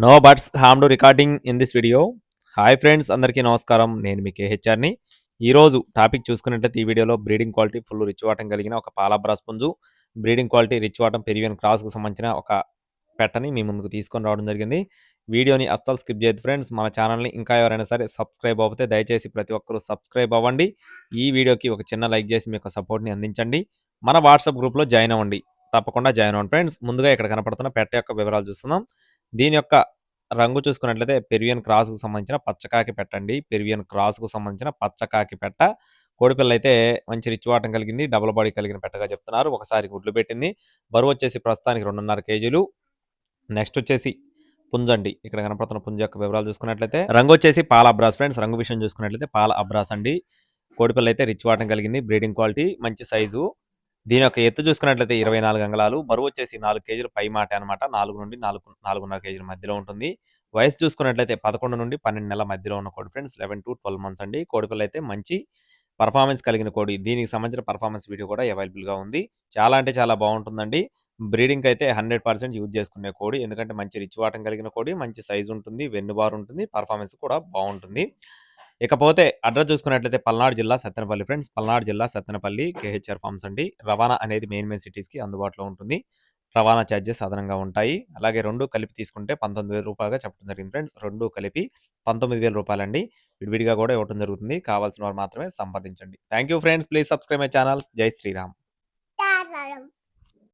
No butts harmed recording in this video. Hi friends, అందరికీ నమస్కారం. నేను మీ కేహెచ్ఆర్ని. ఈరోజు టాపిక్ చూసుకున్నట్లయితే ఈ వీడియోలో బ్రీడింగ్ క్వాలిటీ ఫుల్ రిచ్ వాటం కలిగిన ఒక పాలాబ్రా స్పుంజు, బ్రీడింగ్ క్వాలిటీ రిచ్ వాటం పెరివియన్ క్రాస్కు సంబంధించిన ఒక పెట్టని మీ ముందుకు తీసుకొని రావడం జరిగింది. వీడియోని అస్సలు స్కిప్ చేయొద్దు ఫ్రెండ్స్. మన ఛానల్ని ఇంకా ఎవరైనా సరే సబ్స్క్రైబ్ అవ్వతే దయచేసి ప్రతి ఒక్కరూ సబ్స్క్రైబ్ అవ్వండి. ఈ వీడియోకి ఒక చిన్న లైక్ చేసి మీ యొక్క సపోర్ట్ని అందించండి. మన వాట్సాప్ గ్రూప్లో జాయిన్ అవ్వండి. తప్పకుండా జాయిన్ అవ్వండి ఫ్రెండ్స్. ముందుగా ఇక్కడ కనపడుతున్న పెట్ట యొక్క వివరాలు చూస్తున్నాం. దీని యొక్క రంగు చూసుకున్నట్లయితే పెరువియన్ క్రాస్‌కు సంబంధించిన పచ్చకాకి పెట్టండి. పెరువియన్ క్రాస్‌కు సంబంధించిన పచ్చకాకి పెట్ట. కోడిపిల్ల అయితే మంచి రిచ్ వాటం కలిగింది. డబుల్ బాడీ కలిగిన పెట్టగా చెప్తున్నారు. ఒకసారి గుడ్లు పెట్టింది. బరువు వచ్చేసి ప్రస్తుతానికి 2.5 కేజీలు. నెక్స్ట్ వచ్చేసి పుంజండి. ఇక్కడ కనపడుతున్న పుంజ యొక్క వివరాలు చూసుకున్నట్లయితే రంగు వచ్చేసి పాల అబ్రాస్ ఫ్రెండ్స్. రంగు విషయం చూసుకున్నట్లయితే పాల అబ్రాస్ అండి. కోడిపిల్ల అయితే రిచ్ వాటం కలిగింది. బ్రీడింగ్ క్వాలిటీ మంచి సైజు. దీని యొక్క ఎత్తు చూసుకున్నట్లయితే 24 అంగుళాలు. బరువు వచ్చేసి 4 కేజీలు పై మాట అనమాట. 4 నుండి 4.5 కేజీల మధ్యలో ఉంటుంది. వయసు చూసుకున్నట్లయితే 11 నుండి 12 నెలల మధ్యలో ఉన్న కోడి ఫ్రెండ్స్. 11-12 మంత్స్ అండి. కోడిపిల్ల అయితే మంచి పర్ఫార్మెన్స్ కలిగిన కోడి. దీనికి సంబంధించిన పర్ఫార్మెన్స్ వీడియో కూడా అవైలబుల్‌గా ఉంది. చాలా అంటే చాలా బాగుంటుందండి. బ్రీడింగ్‌కి అయితే 100% యూజ్ చేసుకునే కోడి. ఎందుకంటే మంచి రిచ్ వాటం కలిగిన కోడి. మంచి సైజ్ ఉంటుంది. వెన్నుబారు ఉంటుంది. పర్ఫార్మెన్స్ కూడా బాగుంటుంది. ఇకపోతే అడ్రస్ చూసుకున్నట్లయితే పల్నాడు జిల్లా సత్తెనపల్లి ఫ్రెండ్స్. పల్నాడు జిల్లా సత్తెనపల్లి కేహెచ్ఆర్ ఫార్మ్స్ అండి. రవాణా అనేది మెయిన్ సిటీస్‌కి అందుబాటులో ఉంటుంది. రవాణా చార్జెస్ అదనంగా ఉంటాయి. అలాగే 2 కలిపి తీసుకుంటే రూ. 19,000గా చెప్పడం జరిగింది ఫ్రెండ్స్. 2 కలిపి రూ. 19,000 అండి. విడివిడిగా కూడా ఇవ్వడం జరుగుతుంది. కావాల్సిన వారు మాత్రమే సంప్రదించండి. Thank you friends. Please subscribe my channel. జై శ్రీరామ్.